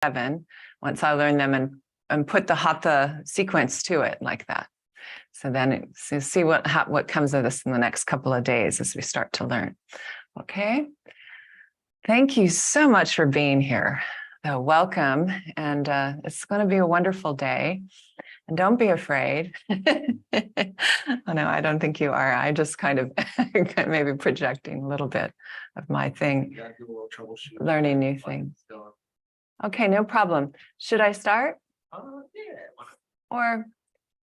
7 once I learn them and put the hatha sequence to it like that. So then see what comes of this in the next couple of days as we start to learn. Okay. Thank you so much for being here. Welcome. And it's going to be a wonderful day. And don't be afraid. Oh, no, I don't think you are. I just kind of maybe projecting a little bit of my thing, learning new things. Okay, no problem. Should I start? Yeah. Or,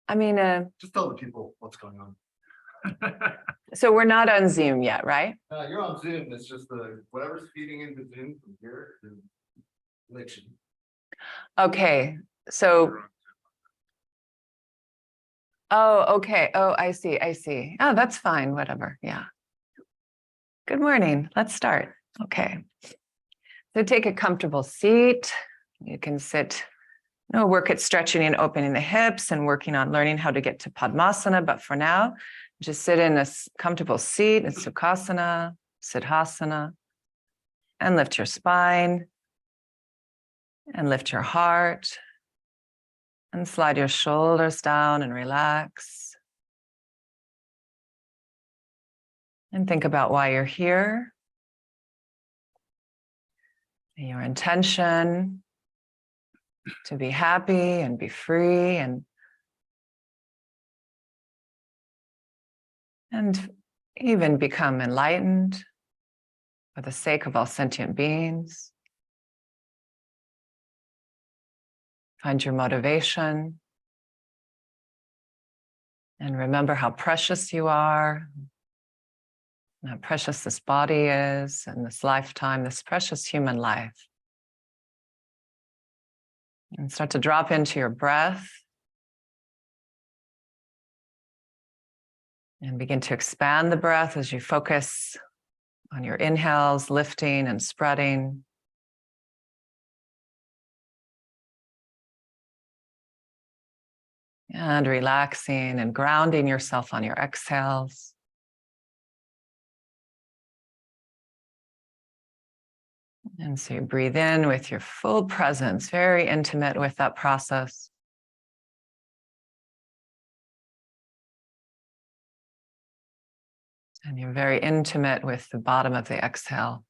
I mean, just tell the people what's going on. So we're not on Zoom yet, right? You're on Zoom. It's just whatever's feeding into Zoom from here is connection. Okay, so. Oh, okay. Oh, I see. Oh, that's fine. Whatever. Yeah. Good morning. Let's start. Okay. So take a comfortable seat. You can sit, work at stretching and opening the hips and working on learning how to get to Padmasana. But for now, just sit in a comfortable seat in Sukhasana, Siddhasana, and lift your spine and lift your heart. And slide your shoulders down and relax. And think about why you're here. Your intention to be happy and be free and even become enlightened for the sake of all sentient beings. Find your motivation and remember how precious you are, how precious this body is and this lifetime, this precious human life. And start to drop into your breath and begin to expand the breath as you focus on your inhales, lifting and spreading. And relaxing and grounding yourself on your exhales. And so you breathe in with your full presence, very intimate with that process. And you're very intimate with the bottom of the exhale.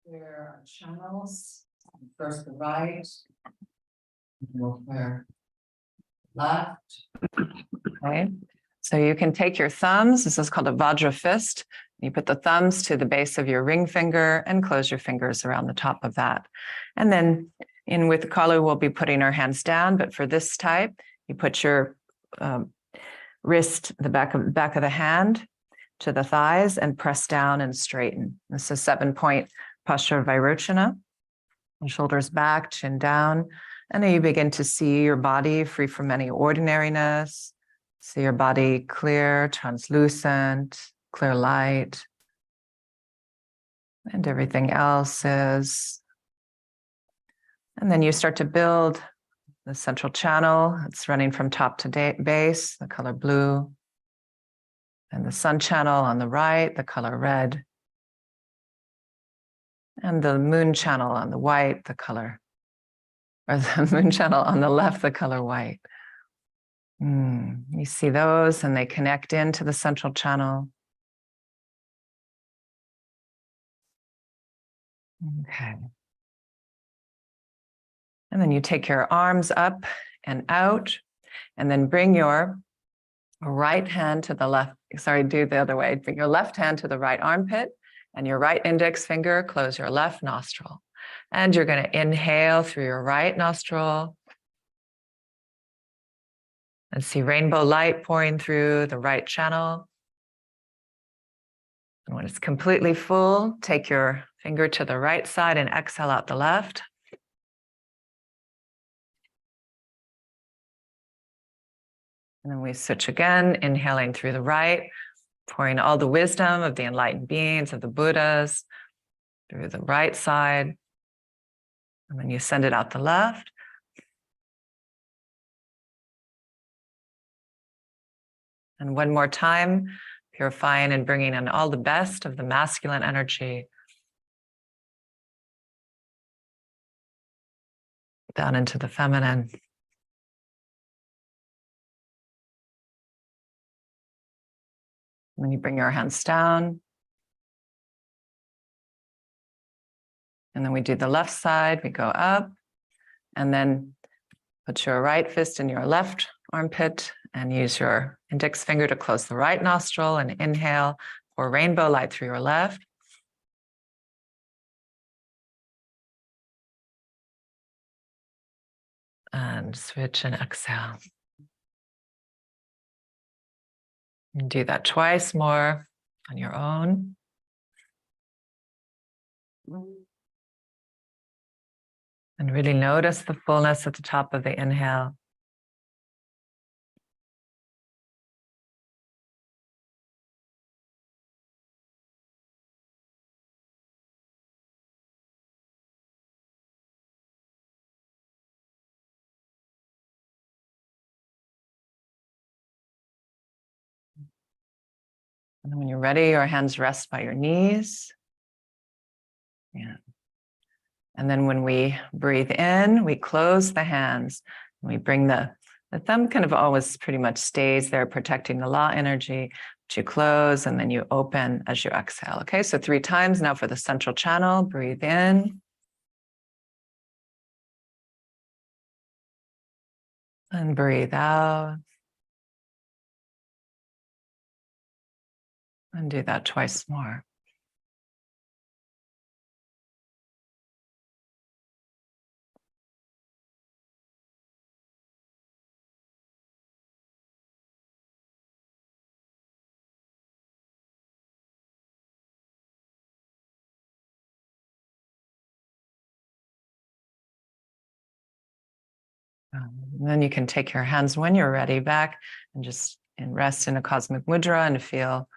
There are channels. First the right, left. Okay. So you can take your thumbs. This is called a Vajra fist. You put the thumbs to the base of your ring finger and close your fingers around the top of that. And then with Kalu, we'll be putting our hands down. But for this type, you put your wrist, the back of the hand to the thighs and press down and straighten. This is 7-point posture of Vairochana. Shoulders back, chin down. And then you begin to see your body free from any ordinariness. See your body clear, translucent, clear light. And everything else is. And then you start to build the central channel. It's running from top to base, the color blue. And the sun channel on the right, the color red. And the moon channel on the white, the color, or the moon channel on the left, the color white. You see those and they connect into the central channel. Okay. And then you take your arms up and out and then bring your right hand to the left. Sorry, do the other way. Bring your left hand to the right armpit. And your right index finger, close your left nostril. And you're going to inhale through your right nostril. And see rainbow light pouring through the right channel. And when it's completely full, take your finger to the right side and exhale out the left. And then we switch again, inhaling through the right. Pouring all the wisdom of the enlightened beings, of the Buddhas, through the right side. And then you send it out the left. And one more time, purifying and bringing in all the best of the masculine energy down into the feminine. And then you bring your hands down. And then we do the left side, we go up, and then put your right fist in your left armpit and use your index finger to close the right nostril and inhale, pour rainbow light through your left. And switch and exhale. And do that twice more on your own. And really notice the fullness at the top of the inhale. And then when you're ready, your hands rest by your knees. Yeah. And then when we breathe in, we close the hands. And we bring the thumb kind of always pretty much stays there, protecting the law energy. But you close and then you open as you exhale. Okay, so 3 times now for the central channel. Breathe in. And breathe out. And do that twice more. And then you can take your hands when you're ready back and just rest in a cosmic mudra and feel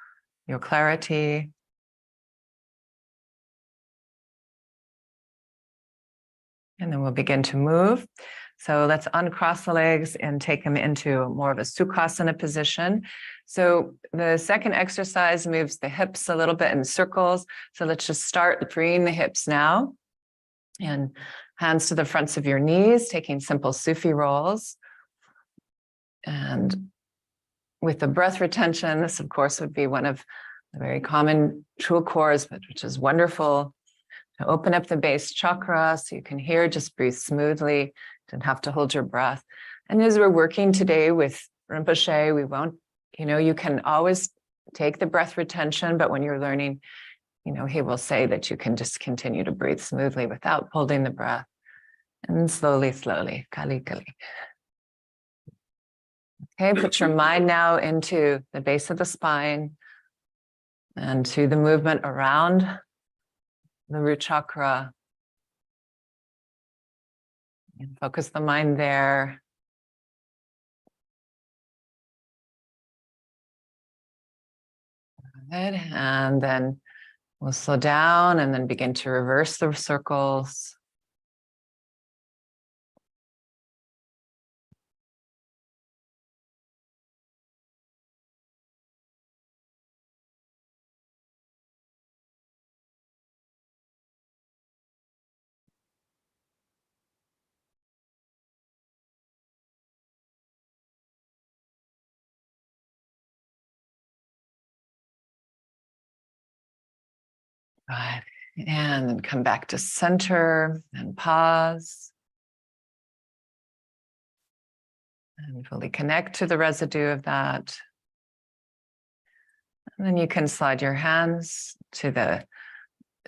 your clarity. And then we'll begin to move. So let's uncross the legs and take them into more of a Sukhasana position. So the second exercise moves the hips a little bit in circles. So let's just start freeing the hips now. And hands to the fronts of your knees, taking simple Sufi rolls. And with the breath retention, this of course would be one of the very common tool cores, but which is wonderful to open up the base chakra so you can hear, just breathe smoothly, don't have to hold your breath. And as we're working today with Rinpoche, we won't, you can always take the breath retention, but when you're learning, he will say that you can just continue to breathe smoothly without holding the breath. And slowly, slowly, kali, kali. Okay, put your mind now into the base of the spine and to the movement around the root chakra. And focus the mind there. Good. And then we'll slow down and then begin to reverse the circles. Right. And then come back to center and pause. And fully connect to the residue of that. And then you can slide your hands to the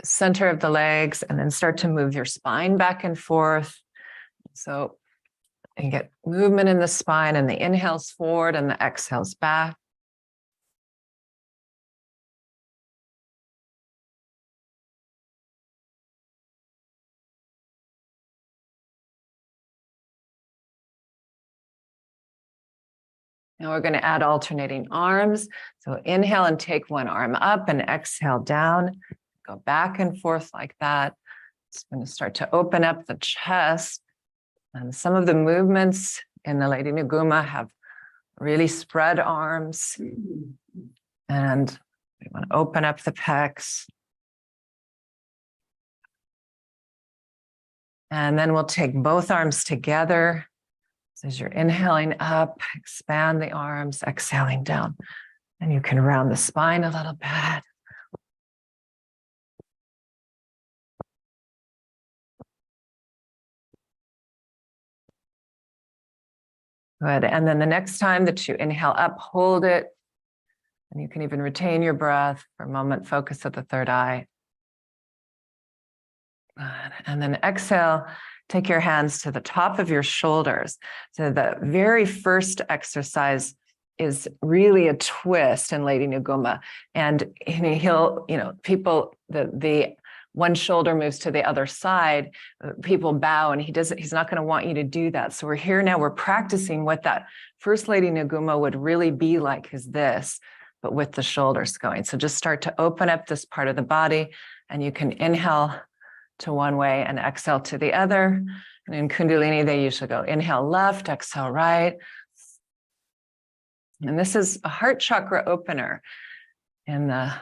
center of the legs and then start to move your spine back and forth. So you get movement in the spine, and the inhales forward and the exhales back. Now we're going to add alternating arms. So inhale and take one arm up and exhale down. Go back and forth like that. It's going to start to open up the chest. And some of the movements in the Lady Niguma have really spread arms. And we want to open up the pecs. And then we'll take both arms together. So as you're inhaling up, expand the arms, exhaling down. And you can round the spine a little bit. Good. And then the next time that you inhale up, hold it. And you can even retain your breath for a moment. Focus at the third eye. Good. And then exhale, take your hands to the top of your shoulders. So the very first exercise is really a twist in Lady Niguma. And he'll, people, the one shoulder moves to the other side, people bow, and he's not going to want you to do that. So we're here now, we're practicing what that first Lady Niguma would really be like, is this, but with the shoulders going. So just start to open up this part of the body, and you can inhale to one way and exhale to the other. And in Kundalini, they usually go inhale left, exhale right. And this is a heart chakra opener in the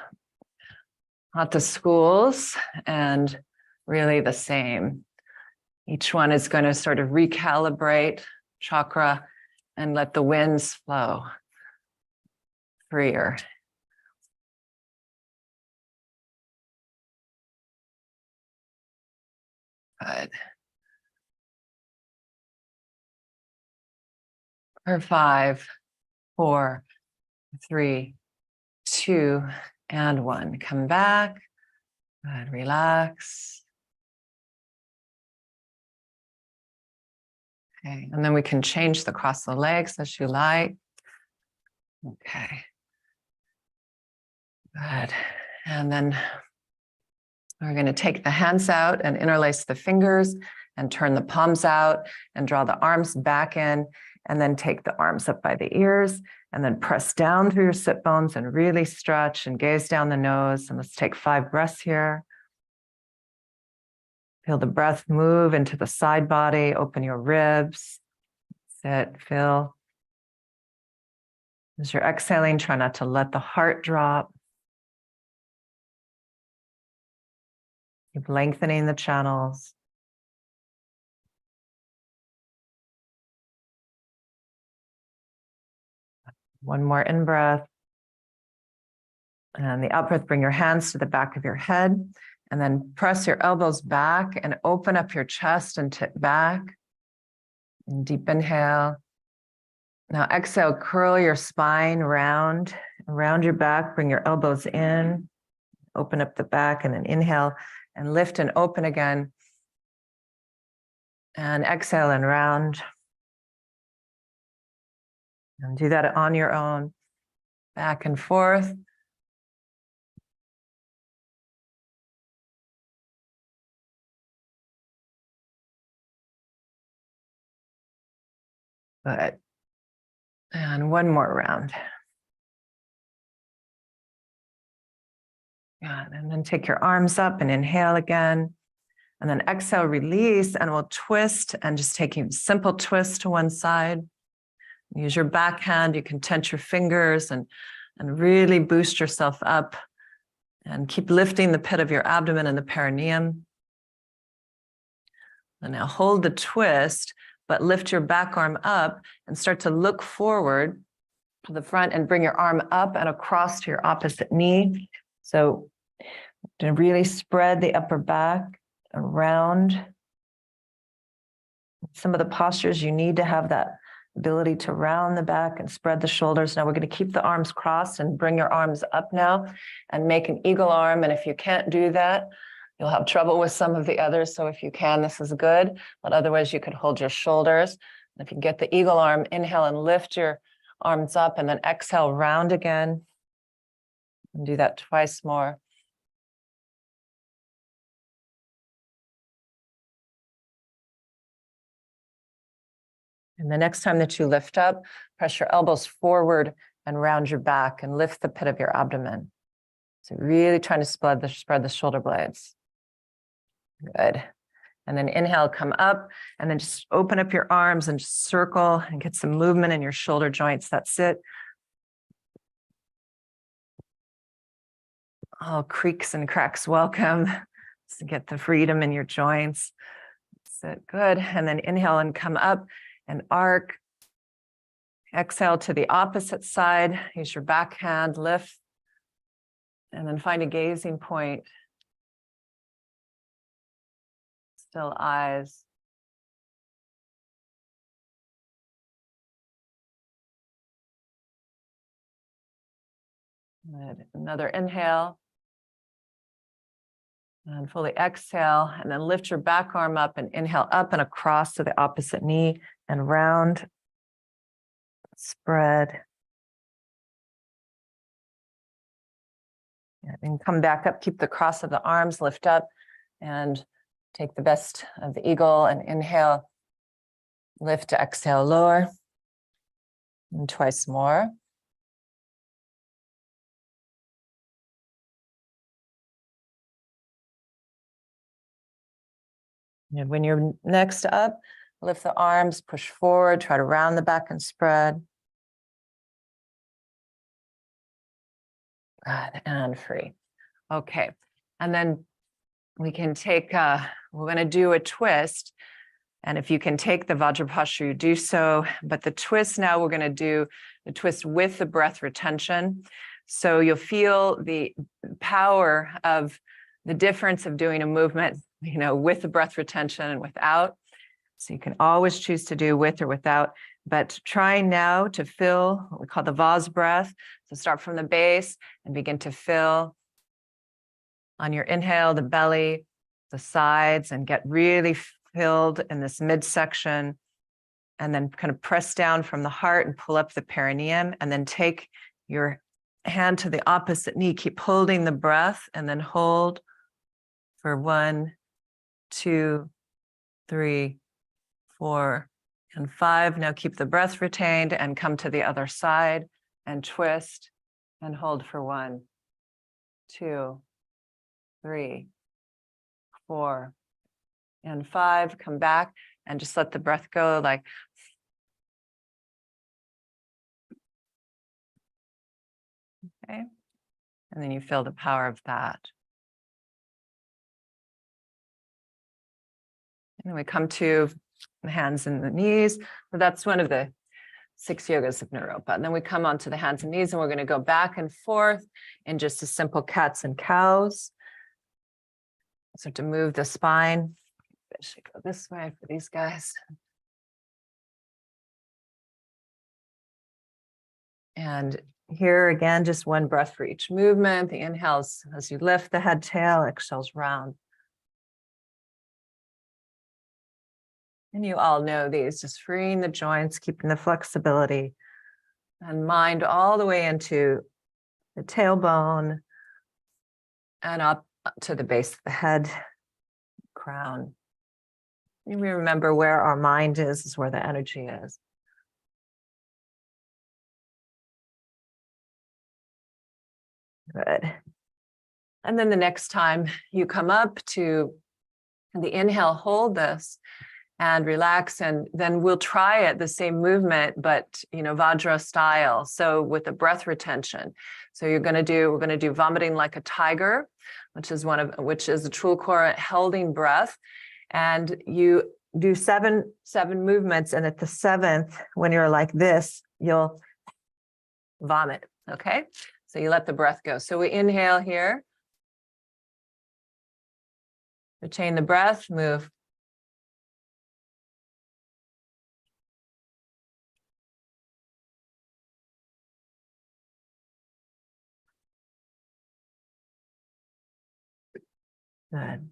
Hatha schools, and really the same. Each one is going to sort of recalibrate chakra and let the winds flow freer. Good. For 5, 4, 3, 2, and 1. Come back. Good. Relax. Okay. And then we can change the cross of the legs as you like. Okay. Good. And then we're going to take the hands out and interlace the fingers and turn the palms out and draw the arms back in, and then take the arms up by the ears and then press down through your sit bones and really stretch and gaze down the nose. And let's take 5 breaths here. Feel the breath move into the side body, open your ribs, sit, feel. As you're exhaling, try not to let the heart drop. Keep lengthening the channels. One more in-breath. And the out-breath, bring your hands to the back of your head, and then press your elbows back and open up your chest and tip back. And deep inhale. Now exhale, curl your spine round your back, bring your elbows in, open up the back, and then inhale and lift and open again. And exhale and round. And do that on your own, back and forth. Good. And one more round. Good. And then take your arms up and inhale again. And then exhale, release, and we'll twist, and just taking a simple twist to one side. Use your backhand. You can tense your fingers and really boost yourself up, and keep lifting the pit of your abdomen and the perineum. And now hold the twist, but lift your back arm up and start to look forward to the front and bring your arm up and across to your opposite knee. So to really spread the upper back around. Some of the postures you need to have that ability to round the back and spread the shoulders. Now we're going to keep the arms crossed and bring your arms up now and make an eagle arm. And if you can't do that, you'll have trouble with some of the others. So if you can, this is good. But otherwise, you could hold your shoulders. And if you get the eagle arm, inhale and lift your arms up, and then exhale, round again. And do that twice more. And the next time that you lift up, press your elbows forward and round your back and lift the pit of your abdomen. So really trying to spread the shoulder blades. Good. And then inhale, come up, and then just open up your arms and just circle and get some movement in your shoulder joints. That's it. All creaks and cracks, welcome. So get the freedom in your joints. That's it. Good. And then inhale and come up and arc. Exhale to the opposite side. Use your back hand, lift, and then find a gazing point. Still eyes. Good. Another inhale. And fully exhale, and then lift your back arm up and inhale up and across to the opposite knee and round. Spread. And come back up, keep the cross of the arms, lift up, and take the best of the eagle and inhale. Lift to exhale, lower. And twice more. And when you're next up, lift the arms, push forward, try to round the back and spread. Good, and free. Okay, and then we can take, we're gonna do a twist. And if you can take the Vajra posture, you do so. But the twist now, we're gonna do the twist with the breath retention. So you'll feel the power of the difference of doing a movement, with the breath retention and without. So you can always choose to do with or without, but try now to fill what we call the Vaz breath. So start from the base and begin to fill on your inhale, the belly, the sides, and get really filled in this midsection. And then kind of press down from the heart and pull up the perineum, and then take your hand to the opposite knee. Keep holding the breath and then hold for 1, 2, 3, 4, and 5. Now keep the breath retained and come to the other side and twist and hold for 1, 2, 3, 4, and 5. Come back and just let the breath go like. Okay. And then you feel the power of that. And then we come to the hands and the knees. So that's one of the 6 yogas of Naropa. And then we come onto the hands and knees, and we're going to go back and forth in just a simple cats and cows. So to move the spine, I should go this way for these guys. And here again, just one breath for each movement. The inhales as you lift the head, tail, exhales round. And you all know these, just freeing the joints, keeping the flexibility, and mind all the way into the tailbone and up to the base of the head, crown. And we remember where our mind is where the energy is. Good. And then the next time you come up to the inhale, hold this and relax, and then we'll try it, the same movement, but Vajra style. So with the breath retention. So we're going to do vomiting like a tiger, which is a Trulkora holding breath. And you do seven movements, and at the 7th, when you're like this, you'll vomit. Okay. So you let the breath go. So we inhale here. Retain the breath, move. Good.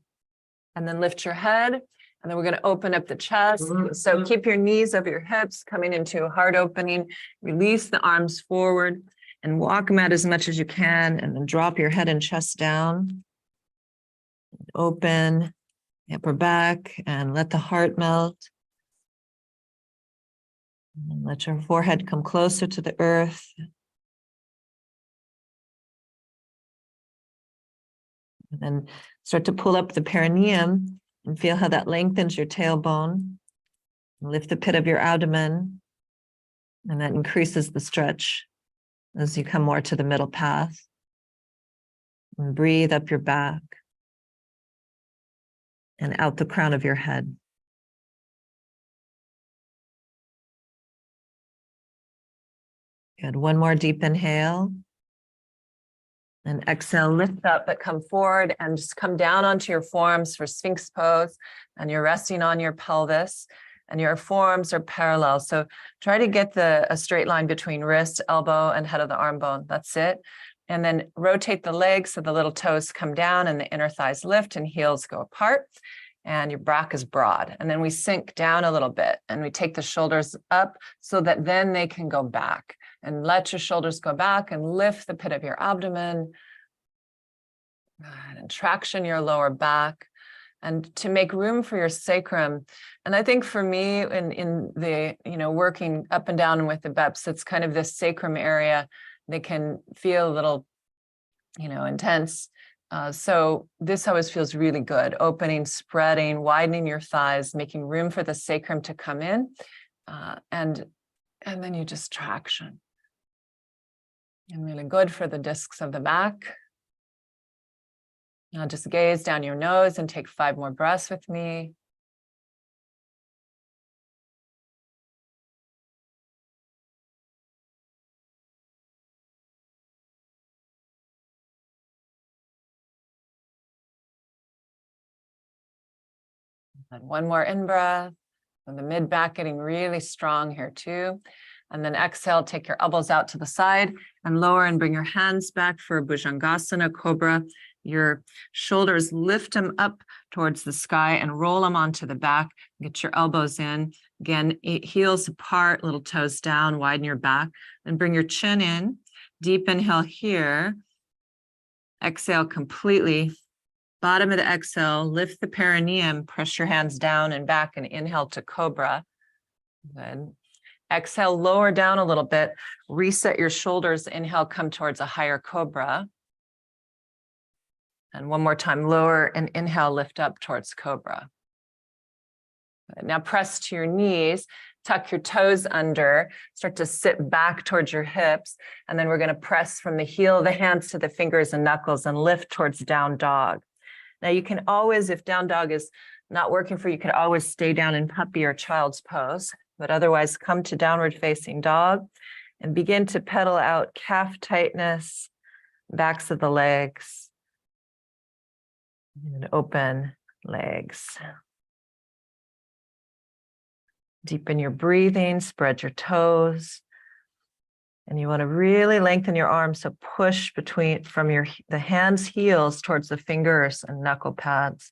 And then lift your head, and then we're going to open up the chest. So keep your knees over your hips, coming into a heart opening. Release the arms forward and walk them out as much as you can, and then drop your head and chest down. Open the upper back and let the heart melt. And let your forehead come closer to the earth. And then start to pull up the perineum and feel how that lengthens your tailbone. Lift the pit of your abdomen, and that increases the stretch as you come more to the middle path. And breathe up your back and out the crown of your head. Good. One more deep inhale. And exhale, lift up, but come forward and just come down onto your forearms for Sphinx pose. And you're resting on your pelvis and your forearms are parallel. So try to get a straight line between wrist, elbow, and head of the arm bone. That's it. And then rotate the legs so the little toes come down and the inner thighs lift and heels go apart. And your back is broad. And then we sink down a little bit and we take the shoulders up so that then they can go back. And let your shoulders go back and lift the pit of your abdomen. And traction your lower back. And to make room for your sacrum. And I think for me, in the, working up and down with the BEPS, it's kind of this sacrum area that can feel a little, intense. So this always feels really good. Opening, spreading, widening your thighs, making room for the sacrum to come in. And then you just traction. And really good for the discs of the back. Now just gaze down your nose and take 5 more breaths with me. And one more in-breath. And the mid-back getting really strong here too. And then exhale, take your elbows out to the side and lower and bring your hands back for Bhujangasana, Cobra. Your shoulders, lift them up towards the sky and roll them onto the back. Get your elbows in. Again, heels apart, little toes down, widen your back. And bring your chin in. Deep inhale here. Exhale completely. Bottom of the exhale, lift the perineum, press your hands down and back and inhale to Cobra. Good. Exhale, lower down a little bit, reset your shoulders, inhale, come towards a higher Cobra. And one more time, lower and inhale, lift up towards Cobra. Good. Now press to your knees, tuck your toes under, start to sit back towards your hips. And then we're gonna press from the heel of the hands to the fingers and knuckles and lift towards down dog. Now you can always, if down dog is not working for you, you could always stay down in puppy or child's pose. But otherwise, come to downward facing dog and begin to pedal out calf tightness, backs of the legs, and open legs. Deepen your breathing, spread your toes. And you want to really lengthen your arms, so push from the hands' heels towards the fingers and knuckle pads.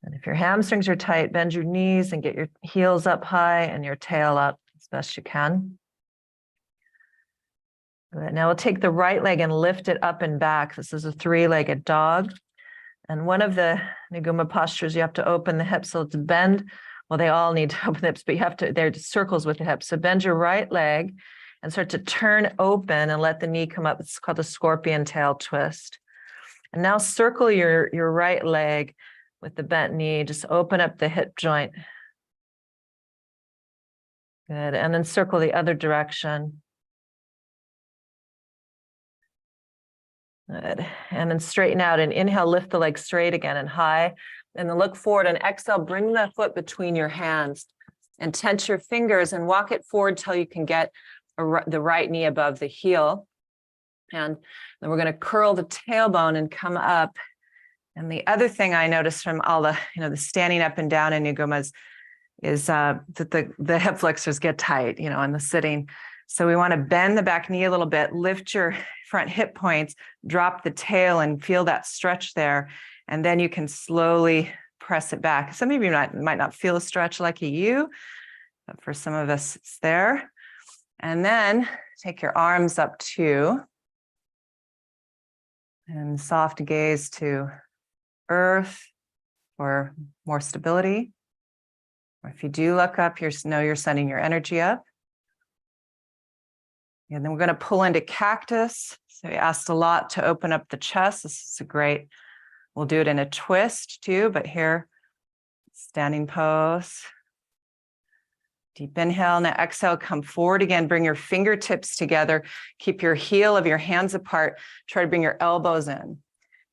And if your hamstrings are tight, bend your knees and get your heels up high and your tail up as best you can. Good. Now we'll take the right leg and lift it up and back. This is a 3-legged dog. And one of the Niguma postures, you have to open the hips, so to bend. Well, they all need to open the hips, but they're circles with the hips. So bend your right leg and start to turn open and let the knee come up. It's called the scorpion tail twist. And now circle your right leg with the bent knee. Just open up the hip joint. Good. And then circle the other direction. Good. And then straighten out and inhale, lift the leg straight again and high. And then look forward and exhale, bring the foot between your hands and tense your fingers and walk it forward till you can get the right knee above the heel. And then we're going to curl the tailbone and come up. And the other thing I noticed from all the, the standing up and down in Nigumas is that the hip flexors get tight, in the sitting. So we want to bend the back knee a little bit, lift your front hip points, drop the tail and feel that stretch there. And then you can slowly press it back. Some of you might not feel a stretch like you, but for some of us, it's there. And then take your arms up too. And soft gaze to earth for more stability. Or if you do look up, know you're sending your energy up. And then we're going to pull into cactus. So we asked a lot to open up the chest. This is a great, we'll do it in a twist too, but here, standing pose. Deep inhale. Now exhale, come forward again. Bring your fingertips together. Keep your heel of your hands apart. Try to bring your elbows in.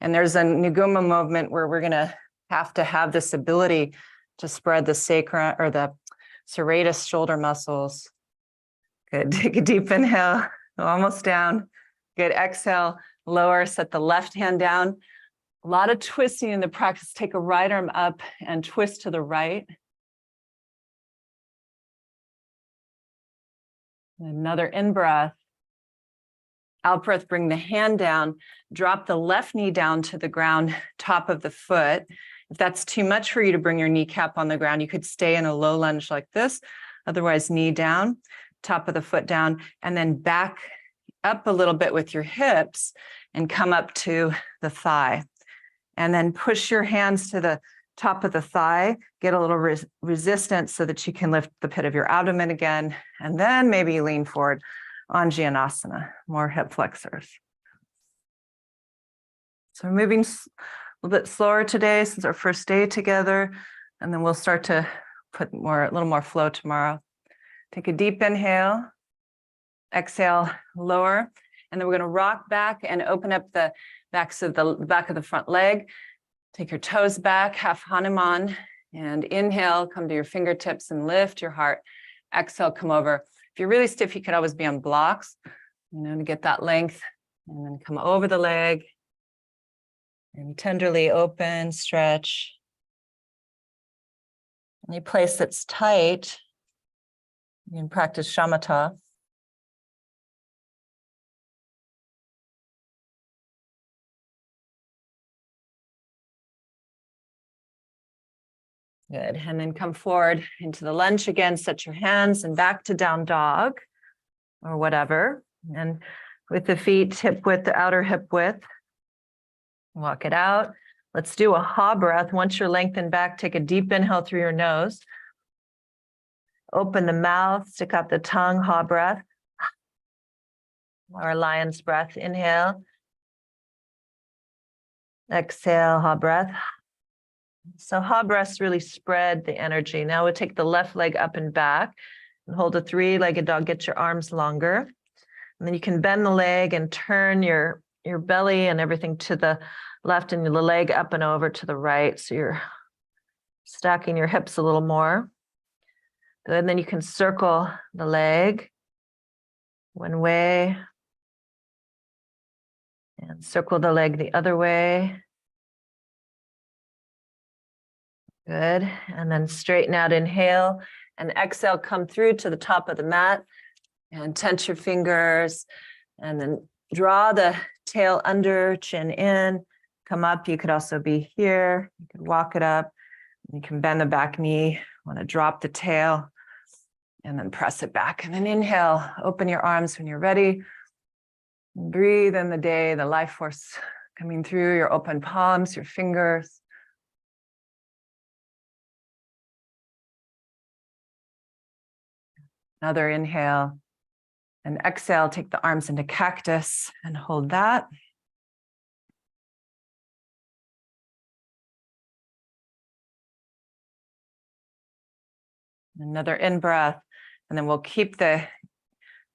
And there's a Niguma movement where we're going to have this ability to spread the sacrum or the serratus shoulder muscles. Good. Take a deep inhale. Almost down. Good. Exhale. Lower. Set the left hand down. A lot of twisting in the practice. Take a right arm up and twist to the right. Another in-breath. Out-breath, bring the hand down. Drop the left knee down to the ground, top of the foot. If that's too much for you to bring your kneecap on the ground, you could stay in a low lunge like this. Otherwise, knee down, top of the foot down, and then back up a little bit with your hips and come up to the thigh. And then push your hands to the top of the thigh, get a little resistance so that you can lift the pit of your abdomen again. And then maybe lean forward, Anjanasana, more hip flexors. So we're moving a little bit slower today since our first day together. And then we'll start to put a little more flow tomorrow. Take a deep inhale, exhale, lower. And then we're going to rock back and open up the back of the front leg. Take your toes back, half Hanuman, and inhale, come to your fingertips and lift your heart. Exhale, come over. If you're really stiff, you could always be on blocks, to get that length, and then come over the leg and tenderly open, stretch. Any place that's tight, you can practice shamatha. Good. And then come forward into the lunge again, set your hands and back to down dog or whatever. And with the feet hip width, the outer hip width, walk it out. Let's do a ha breath. Once you're lengthened back, take a deep inhale through your nose. Open the mouth, stick out the tongue, ha breath. Or lion's breath, inhale. Exhale, ha breath. So ha breaths really spread the energy. Now we'll take the left leg up and back and hold a three-legged dog. Get your arms longer. And then you can bend the leg and turn your belly and everything to the left and the leg up and over to the right. So you're stacking your hips a little more. Good. And then you can circle the leg one way and circle the leg the other way. Good. And then straighten out, inhale, and exhale, come through to the top of the mat and tense your fingers and then draw the tail under, chin in, come up. You could also be here. You can walk it up. You can bend the back knee, want to drop the tail and then press it back. And then inhale, open your arms when you're ready. Breathe in the day, the life force coming through your open palms, your fingers. Another inhale and exhale, take the arms into cactus and hold that. Another in-breath, and then we'll keep the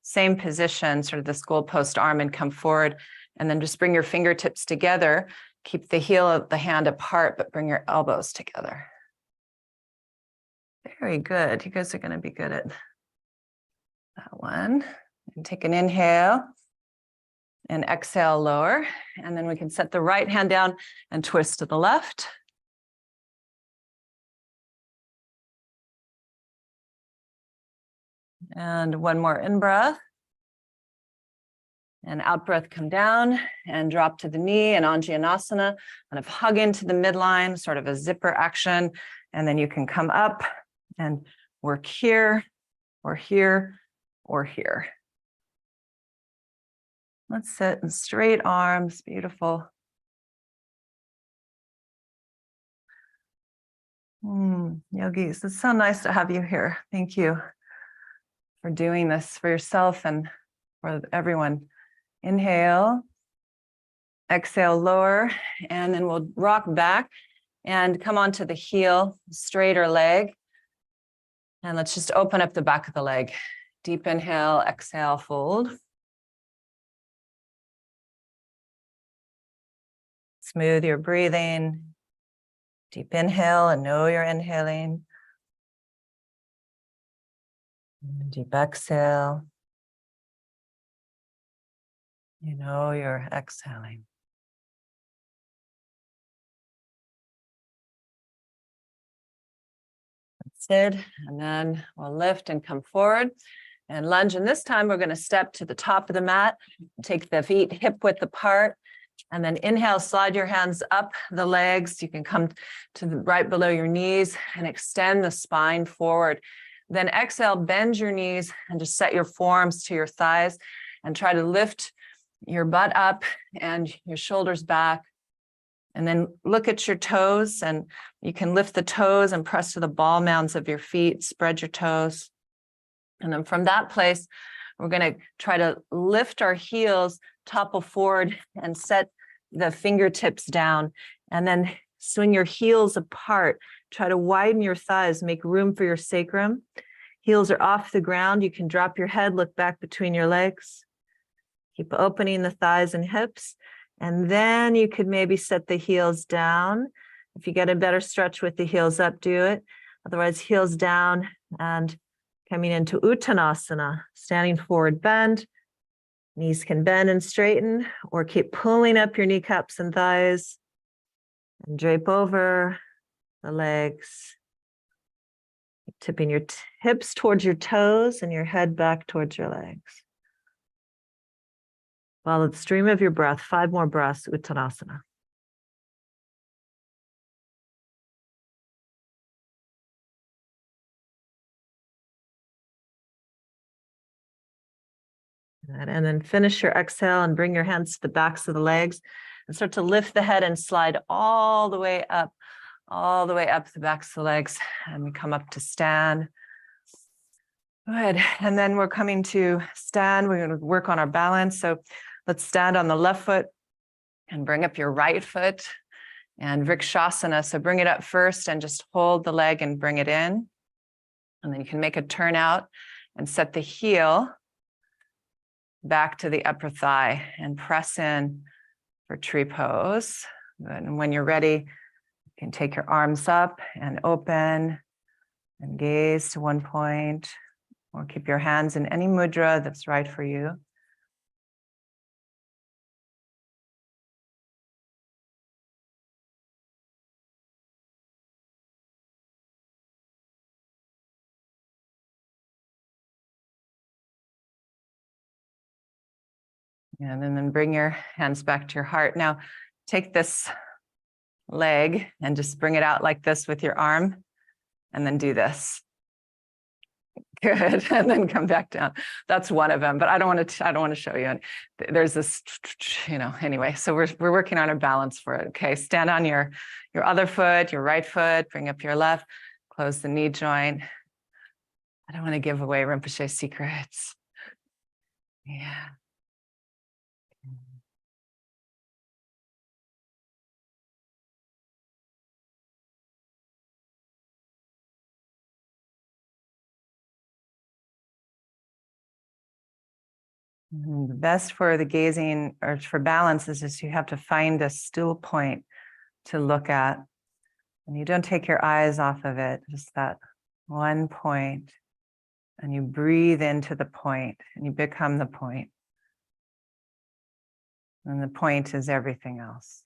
same position, sort of this goalpost arm, and come forward, and then just bring your fingertips together. Keep the heel of the hand apart, but bring your elbows together. Very good. You guys are going to be good at that one. And take an inhale and exhale, lower. And then we can set the right hand down and twist to the left. And one more in-breath. And out-breath, come down and drop to the knee and Anjanasana. Kind of hug into the midline, sort of a zipper action. And then you can come up and work here, or here, or here. Let's sit in straight arms, beautiful. Yogis, it's so nice to have you here. Thank you for doing this for yourself and for everyone. Inhale, exhale, lower, and then we'll rock back and come onto the heel, straighter leg. And let's just open up the back of the leg. Deep inhale, exhale, fold. Smooth your breathing. Deep inhale and know you're inhaling. Deep exhale. You know you're exhaling. That's it. And then we'll lift and come forward and lunge. And this time we're going to step to the top of the mat, take the feet hip width apart, and then inhale, slide your hands up the legs. You can come to the right below your knees and extend the spine forward. Then exhale, bend your knees and just set your forearms to your thighs and try to lift your butt up and your shoulders back. And then look at your toes, and you can lift the toes and press to the ball mounds of your feet, spread your toes. And then from that place, we're going to try to lift our heels, topple forward and set the fingertips down, and then swing your heels apart. Try to widen your thighs, make room for your sacrum. Heels are off the ground. You can drop your head, look back between your legs. Keep opening the thighs and hips. And then you could maybe set the heels down. If you get a better stretch with the heels up, do it. Otherwise, heels down and coming into Uttanasana, standing forward bend. Knees can bend and straighten, or keep pulling up your kneecaps and thighs and drape over the legs. Tipping your hips towards your toes and your head back towards your legs. Follow the stream of your breath. 5 more breaths, Uttanasana. And then finish your exhale and bring your hands to the backs of the legs and start to lift the head and slide all the way up the backs of the legs. And we come up to stand. Good. And then we're coming to stand. We're going to work on our balance. So let's stand on the left foot and bring up your right foot and Vrikshasana. So bring it up first and just hold the leg and bring it in. And then you can make a turn out and set the heel back to the upper thigh and press in for tree pose. And when you're ready, you can take your arms up and open and gaze to one point, or keep your hands in any mudra that's right for you. And then bring your hands back to your heart. Now, take this leg and just bring it out like this with your arm, and then do this. Good. And then come back down. That's one of them, but I don't want to show you. There's this, anyway, so we're working on a balance for it. Okay. Stand on your other foot, your right foot, bring up your left, close the knee joint. I don't want to give away Rinpoche's secrets. Yeah. The best for the gazing or for balance is just you have to find a still point to look at. And you don't take your eyes off of it, just that one point. And you breathe into the point and you become the point. And the point is everything else.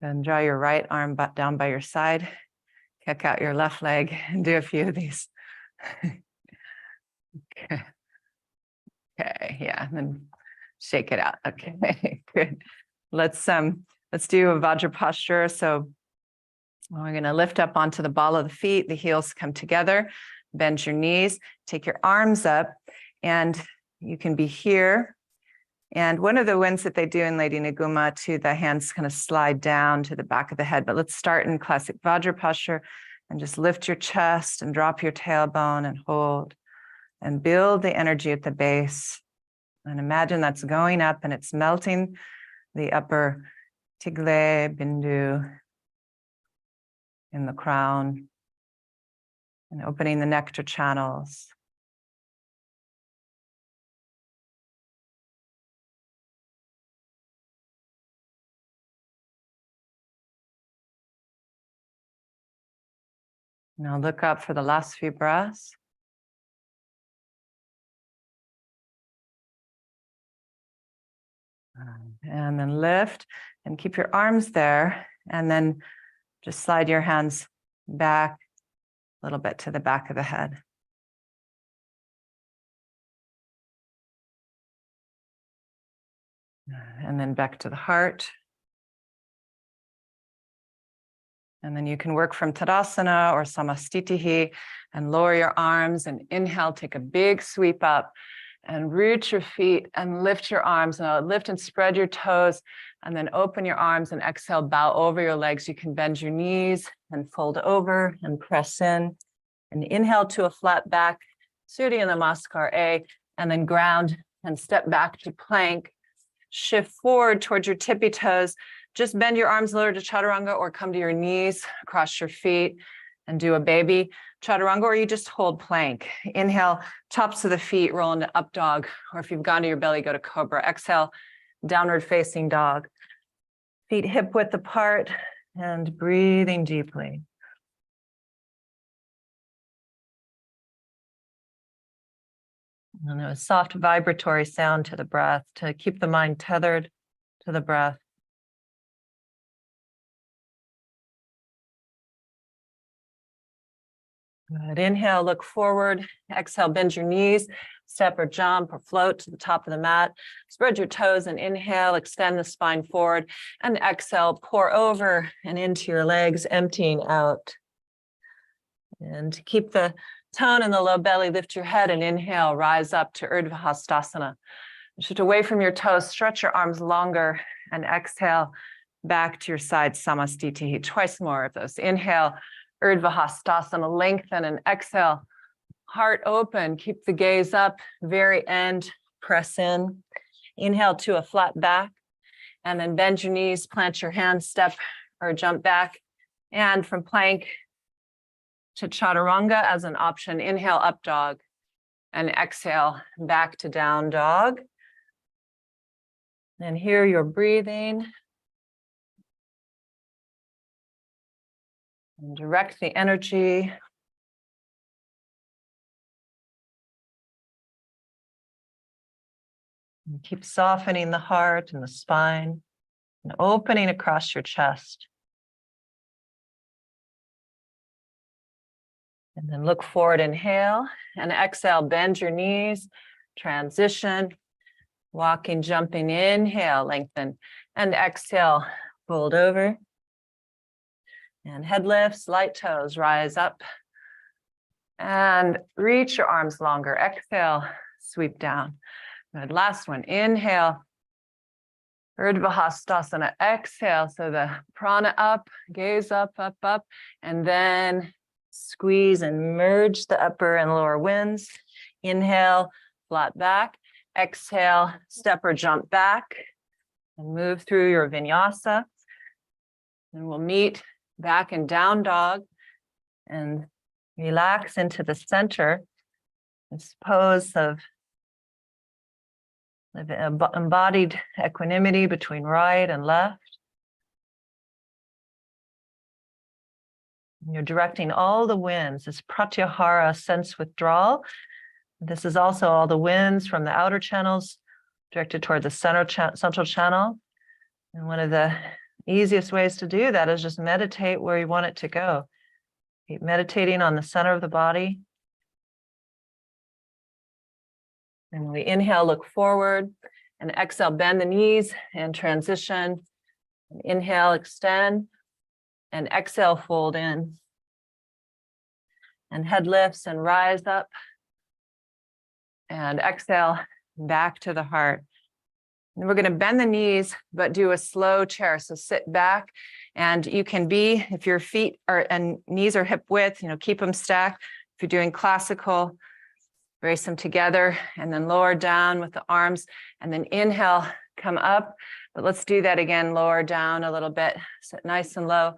Then draw your right arm down by your side, kick out your left leg, and do a few of these. Okay. Okay, yeah, and then shake it out. Okay, good. Let's do a Vajra posture. So we're going to lift up onto the ball of the feet. The heels come together. Bend your knees. Take your arms up, and you can be here And one of the winds that they do in Lady Niguma, to the hands kind of slide down to the back of the head. But let's start in classic Vajra posture and just lift your chest and drop your tailbone and hold and build the energy at the base. And imagine that's going up and it's melting the upper Tigle Bindu in the crown and opening the nectar channels. Now look up for the last few breaths. And then lift and keep your arms there. And then just slide your hands back a little bit to the back of the head. And then back to the heart. And then you can work from Tadasana or Samastitihi and lower your arms and inhale, take a big sweep up and root your feet and lift your arms. Now lift and spread your toes and then open your arms and exhale, bow over your legs. You can bend your knees and fold over and press in and inhale to a flat back, Surya Namaskar A, and then ground and step back to plank. Shift forward towards your tippy toes. Just bend your arms lower to chaturanga or come to your knees, cross your feet and do a baby chaturanga, or you just hold plank. Inhale, tops of the feet, roll into up dog, or if you've gone to your belly, go to cobra. Exhale, downward facing dog. Feet hip width apart and breathing deeply. And a soft vibratory sound to the breath to keep the mind tethered to the breath. Good. Inhale, look forward. Exhale, bend your knees, step or jump or float to the top of the mat. Spread your toes and inhale, extend the spine forward. And exhale, pour over and into your legs, emptying out. And to keep the tone in the low belly, lift your head and inhale, rise up to Urdhva Hastasana. Shift away from your toes, stretch your arms longer, and exhale back to your side, Samastitihi. Twice more of those. Inhale, Urdhva Hastasana, lengthen and exhale, heart open, keep the gaze up, very end, press in. Inhale to a flat back, and then bend your knees, plant your hands, step or jump back. And from plank to chaturanga as an option, inhale up dog and exhale back to down dog. And here you're breathing. And direct the energy. And keep softening the heart and the spine and opening across your chest. And then look forward, inhale, and exhale, bend your knees, transition, walking, jumping, inhale, lengthen, and exhale, fold over. And head lifts, light toes, rise up. And reach your arms longer. Exhale, sweep down. Good, last one, inhale. Urdhva Hastasana, exhale. So the prana up, gaze up, up, up. And then squeeze and merge the upper and lower winds. Inhale, flat back. Exhale, step or jump back. And move through your vinyasa. And we'll meet back in down dog and relax into the center. This pose of embodied equanimity between right and left. And you're directing all the winds, this pratyahara sense withdrawal. This is also all the winds from the outer channels directed toward the central channel. And one of the easiest ways to do that is just meditate where you want it to go. Keep meditating on the center of the body. And we inhale, look forward, and exhale, bend the knees and transition. And inhale, extend, and exhale, fold in. And head lifts and rise up. And exhale, back to the heart. And we're going to bend the knees, but do a slow chair. So sit back, and you can be, if your feet are and knees are hip width, keep them stacked. If you're doing classical, brace them together and then lower down with the arms, and then inhale, come up. But let's do that again, lower down a little bit, sit nice and low,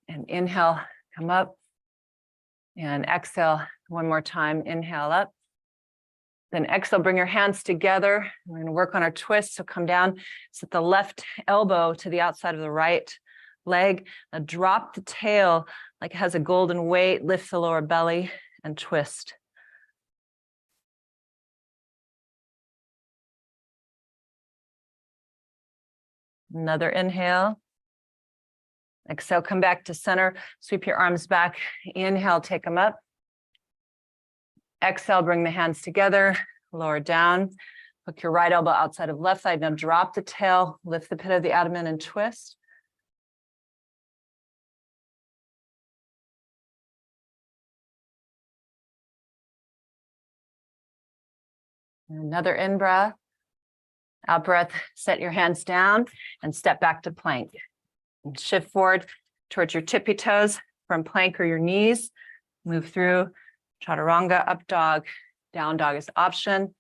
and inhale, come up, and exhale one more time, inhale up. Then exhale, bring your hands together. We're going to work on our twist. So come down, set the left elbow to the outside of the right leg. Now drop the tail like it has a golden weight, lift the lower belly and twist. Another inhale. Exhale, come back to center, sweep your arms back. Inhale, take them up. Exhale, bring the hands together, lower down. Hook your right elbow outside of left side. Now drop the tail, lift the pit of the abdomen and twist. Another in-breath. Out breath, set your hands down and step back to plank. And shift forward towards your tippy toes from plank or your knees. Move through chaturanga, up dog, down dog is option.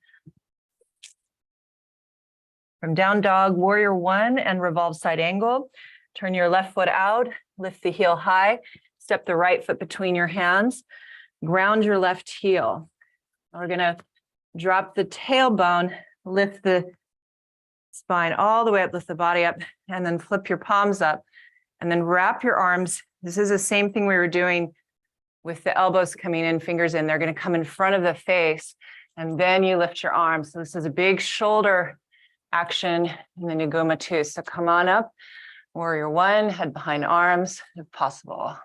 From down dog, warrior one and revolve side angle. Turn your left foot out, lift the heel high, step the right foot between your hands, ground your left heel. We're gonna drop the tailbone, lift the spine all the way up, lift the body up, and then flip your palms up, and then wrap your arms. This is the same thing we were doing with the elbows coming in, fingers in. They're going to come in front of the face, and then you lift your arms. So this is a big shoulder action in the Niguma too. So come on up, warrior one, head behind arms if possible.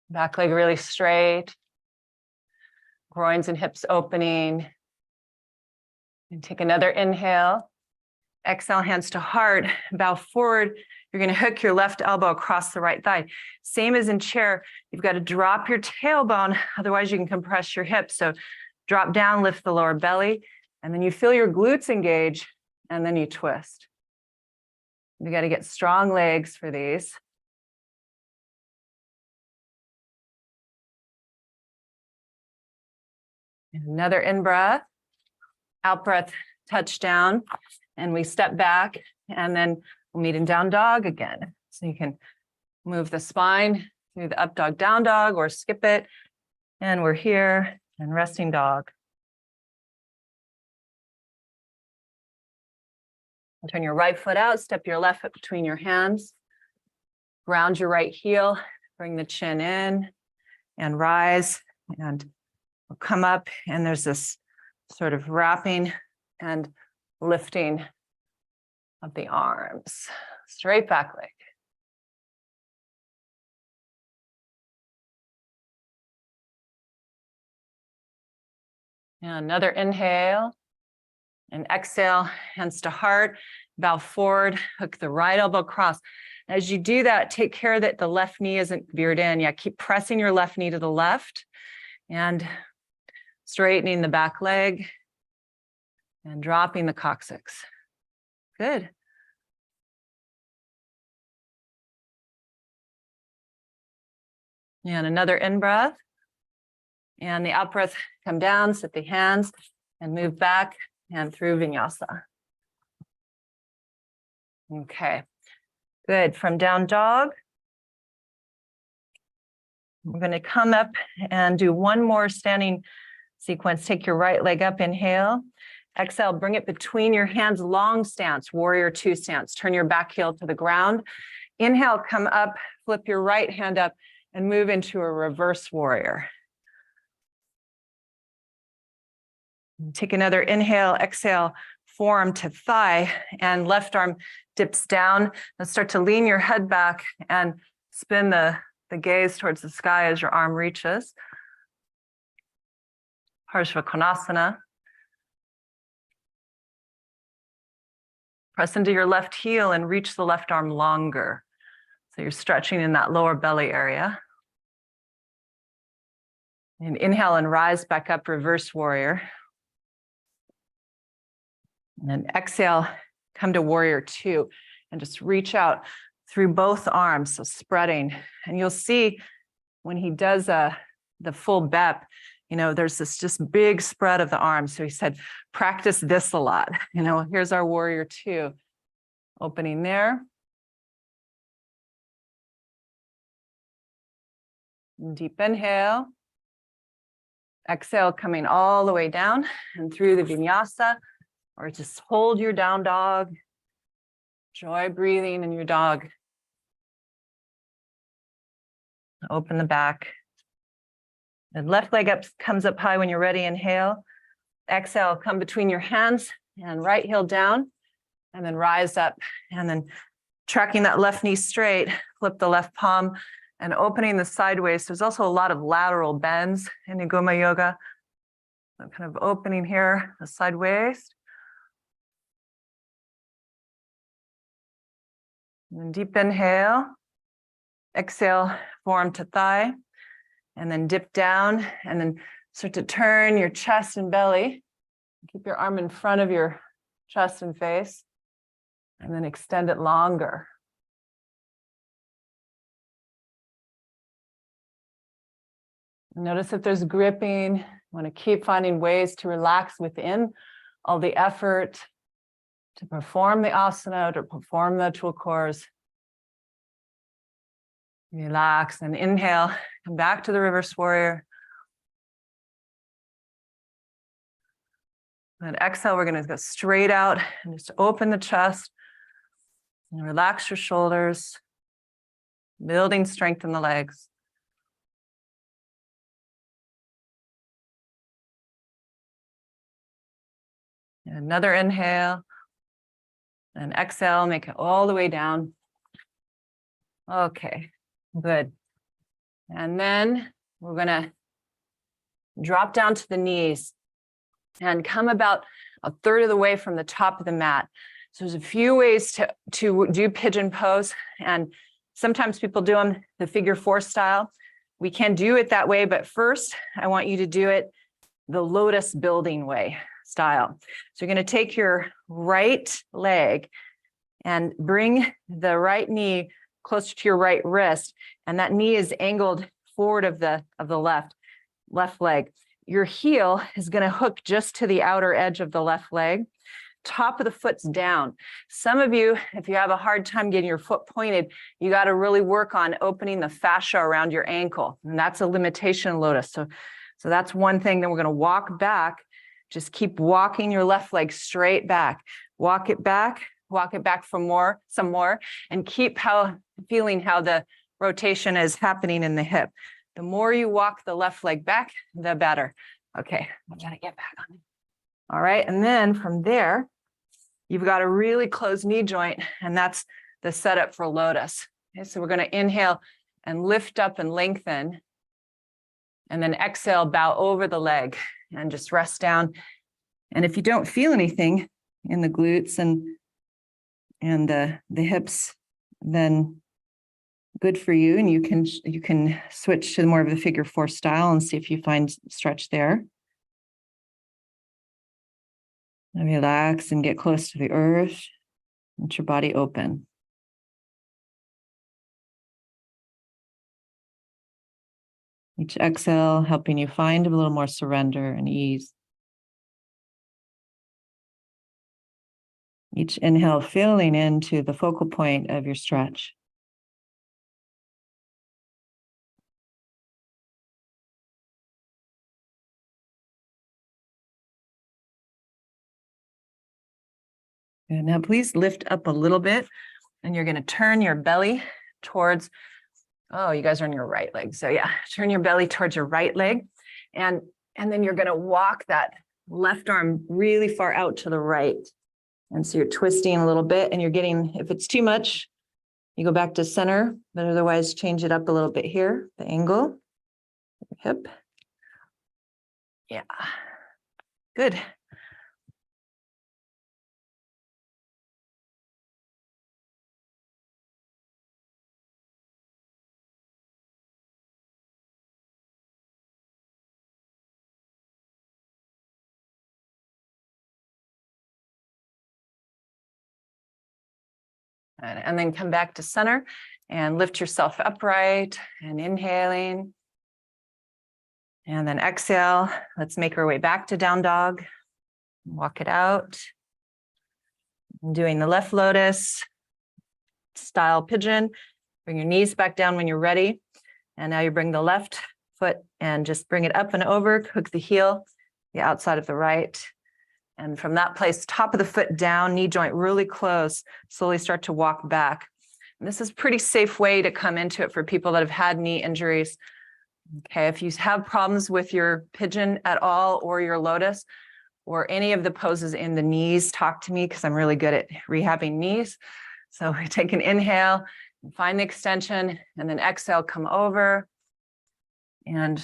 Back leg really straight, groins and hips opening. And take another inhale. Exhale, hands to heart, bow forward. You're going to hook your left elbow across the right thigh. Same as in chair, you've got to drop your tailbone, otherwise you can compress your hips. So drop down, lift the lower belly, and then you feel your glutes engage, and then you twist. You got to get strong legs for these. And another in-breath. Out breath, touch down, and we step back, and then we'll meet in down dog again. So you can move the spine through the up dog, down dog, or skip it. And we're here and resting dog. Turn your right foot out, step your left foot between your hands, ground your right heel, bring the chin in and rise, and we'll come up, and there's this sort of wrapping and lifting of the arms. Straight back leg. And another inhale and exhale, hands to heart, bow forward, hook the right elbow across. As you do that, take care that the left knee isn't veered in. Yeah, keep pressing your left knee to the left and straightening the back leg and dropping the coccyx. Good. And another in-breath. And the out-breath, come down, sit the hands, and move back and through vinyasa. Okay, good. From down dog, we're going to come up and do one more standing sequence. Take your right leg up, inhale. Exhale, bring it between your hands, long stance, warrior two stance. Turn your back heel to the ground. Inhale, come up, flip your right hand up, and move into a reverse warrior. Take another inhale, exhale, forearm to thigh, and left arm dips down. And start to lean your head back and spin the gaze towards the sky as your arm reaches. Parshvakonasana. Press into your left heel and reach the left arm longer. So you're stretching in that lower belly area. And inhale and rise back up, reverse warrior. And then exhale, come to warrior two and just reach out through both arms. So spreading, and you'll see when he does the full BEP, there's this just big spread of the arms. So he said, practice this a lot. Here's our warrior two, opening there. Deep inhale. Exhale, coming all the way down and through the vinyasa, or just hold your down dog. Joy breathing in your dog. Open the back. The left leg comes up high when you're ready. Inhale. Exhale, come between your hands and right heel down, and then rise up, and then tracking that left knee straight, flip the left palm and opening the sideways. There's also a lot of lateral bends in Niguma yoga. So kind of opening here, the sideways. And then deep inhale. Exhale, forearm to thigh, and then dip down, and then start to turn your chest and belly. Keep your arm in front of your chest and face, and then extend it longer. Notice if there's gripping. You want to keep finding ways to relax within all the effort to perform the asana, to perform the tool cores. Relax and inhale, come back to the reverse warrior. And exhale, we're going to go straight out and just open the chest and relax your shoulders, building strength in the legs. And another inhale and exhale, make it all the way down. Okay, good. And then we're going to drop down to the knees and come about a third of the way from the top of the mat. So there's a few ways to do pigeon pose, and sometimes people do them the figure four style. We can do it that way, but first I want you to do it the lotus building way style. So you're going to take your right leg and bring the right knee closer to your right wrist, and that knee is angled forward of the left leg. Your heel is going to hook just to the outer edge of the left leg. Top of the foot's down. Some of you, if you have a hard time getting your foot pointed, you got to really work on opening the fascia around your ankle, and that's a limitation in lotus. So that's one thing. Then we're going to walk back. Just keep walking your left leg straight back. Walk it back for some more, and keep feeling how the rotation is happening in the hip. The more you walk the left leg back, the better. Okay, I gotta get back on it. All right, and then from there, you've got a really closed knee joint, and that's the setup for lotus. Okay, so we're gonna inhale and lift up and lengthen, and then exhale, bow over the leg and just rest down. And if you don't feel anything in the glutes and the hips, then good for you. And you can switch to more of the figure four style and see if you find stretch there. And relax and get close to the earth. Let your body open. Each exhale helping you find a little more surrender and ease. Each inhale filling into the focal point of your stretch. And now please lift up a little bit, and you're going to turn your belly towards, oh, you guys are on your right leg. So yeah, turn your belly towards your right leg. And then you're going to walk that left arm really far out to the right. And so you're twisting a little bit, and you're getting, if it's too much, you go back to center, but otherwise change it up a little bit here, the angle, hip. Yeah, good. And then come back to center and lift yourself upright and inhaling. And then exhale. Let's make our way back to down dog. Walk it out. Doing the left lotus style pigeon. Bring your knees back down when you're ready. And now you bring the left foot and just bring it up and over, hook the heel, the outside of the right. And from that place, top of the foot down, knee joint really close, slowly start to walk back. And this is a pretty safe way to come into it for people that have had knee injuries. Okay, if you have problems with your pigeon at all or your lotus or any of the poses in the knees, talk to me because I'm really good at rehabbing knees. So we take an inhale, find the extension, and then exhale, come over. And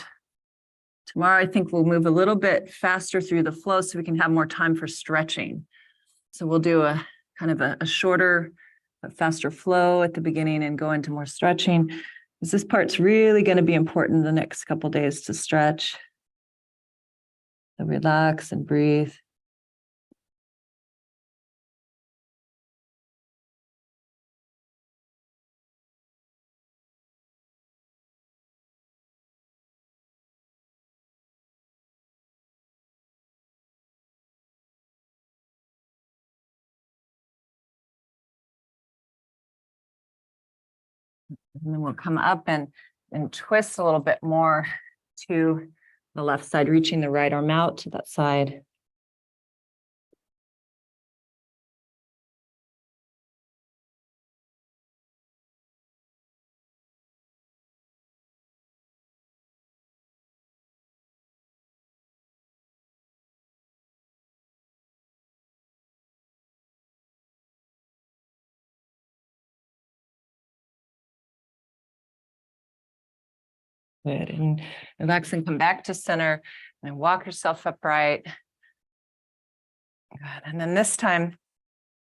tomorrow, I think we'll move a little bit faster through the flow so we can have more time for stretching. So we'll do a kind of a shorter, a faster flow at the beginning and go into more stretching. Because this part's really going to be important the next couple of days to stretch. So relax and breathe. And then we'll come up and twist a little bit more to the left side, reaching the right arm out to that side. Good. And relax and come back to center and walk yourself upright. Good. And then this time,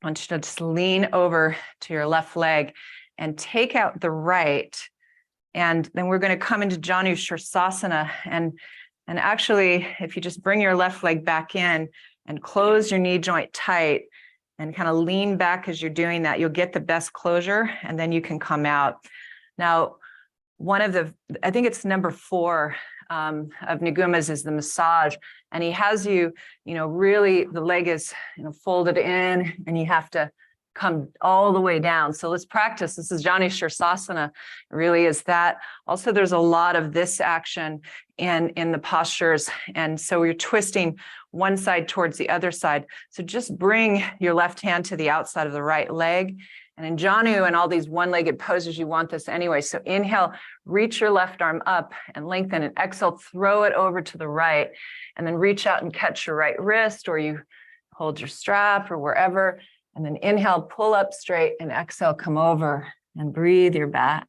I want you to just lean over to your left leg and take out the right. And then we're going to come into Janu Shirsasana. And actually, if you just bring your left leg back in and close your knee joint tight and kind of lean back as you're doing that, you'll get the best closure, and then you can come out. Now, one of the, I think it's number 4 of Niguma's is the massage. And he has you, really the leg is, folded in and you have to come all the way down. So let's practice. This is Janu Shirsasana. It really is that. Also, there's a lot of this action in the postures. And so you're twisting one side towards the other side. So just bring your left hand to the outside of the right leg. And in Janu and all these one-legged poses, you want this anyway. So inhale, reach your left arm up and lengthen, and exhale, throw it over to the right, and then reach out and catch your right wrist, or you hold your strap or wherever. And then inhale, pull up straight, and exhale, come over and breathe your back.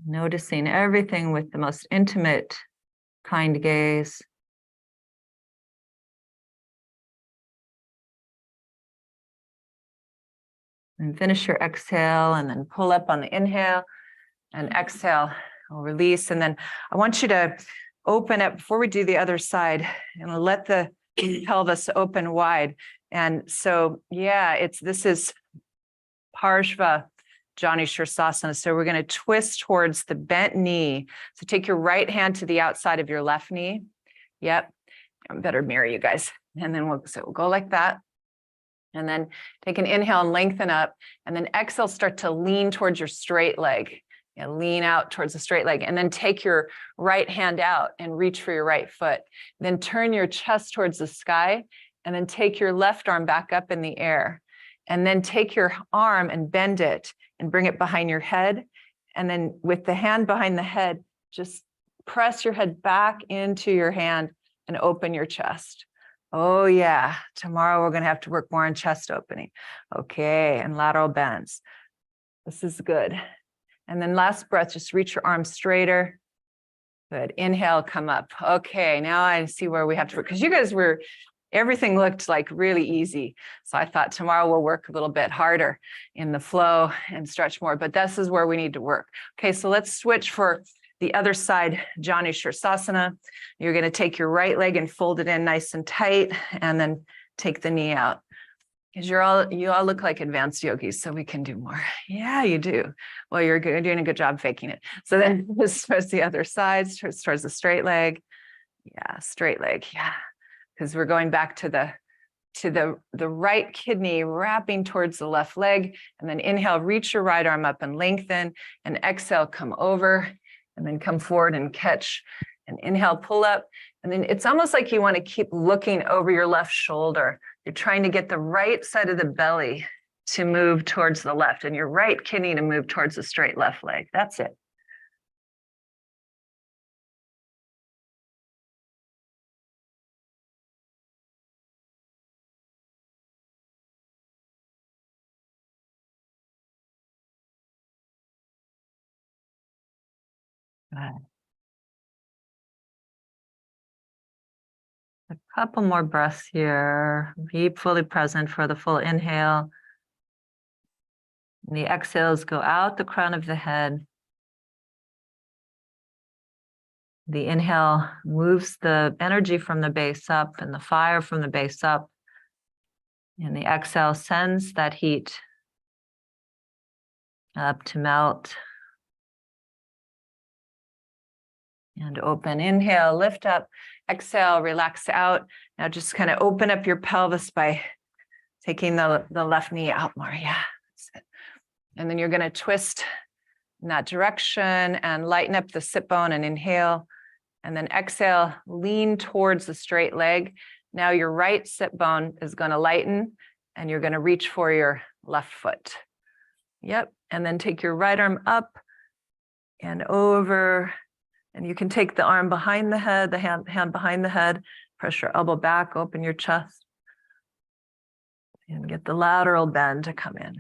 Noticing everything with the most intimate, kind gaze. And finish your exhale, and then pull up on the inhale, and exhale, we'll release. And then I want you to open up before we do the other side, and let the pelvis open wide. And so, this is Parshva Janu Shirsasana. So we're going to twist towards the bent knee. So take your right hand to the outside of your left knee. Yep. I better mirror you guys. And then we'll go like that. And then take an inhale and lengthen up. And then exhale, start to lean towards your straight leg. Lean out towards the straight leg. And then take your right hand out and reach for your right foot. Then turn your chest towards the sky. And then take your left arm back up in the air. And then take your arm and bend it and bring it behind your head. And then with the hand behind the head, just press your head back into your hand and open your chest. Oh yeah, tomorrow we're going to have to work more on chest opening. Okay, and lateral bends. This is good. And then last breath, just reach your arms straighter. Good. Inhale, come up. Okay, now I see where we have to work, because you guys were everything looked like really easy. So I thought tomorrow we'll work a little bit harder in the flow and stretch more, but this is where we need to work. Okay, so let's switch for the other side, Janu Shirsasana. You're going to take your right leg and fold it in nice and tight, and then take the knee out. Because you all look like advanced yogis, so we can do more. Yeah, you do. Well, you're doing a good job faking it. So then this towards the other side, towards the straight leg. Yeah, straight leg. Yeah, because we're going back to the right kidney, wrapping towards the left leg, and then inhale, reach your right arm up and lengthen, and exhale, come over, and then come forward and catch. And inhale, pull up, and then it's almost like you want to keep looking over your left shoulder. You're trying to get the right side of the belly to move towards the left, and your right kidney to move towards the straight left leg. That's it. Good. A couple more breaths here. Be fully present for the full inhale. And the exhales go out the crown of the head. The inhale moves the energy from the base up and the fire from the base up. And the exhale sends that heat up to melt. And open, inhale, lift up, exhale, relax out. Now just kind of open up your pelvis by taking the left knee out more. Yeah, that's it. And then you're going to twist in that direction and lighten up the sit bone and inhale. And then exhale, lean towards the straight leg. Now your right sit bone is going to lighten and you're going to reach for your left foot. Yep. And then take your right arm up and over. And you can take the arm behind the head, the hand behind the head, press your elbow back, open your chest, and get the lateral bend to come in.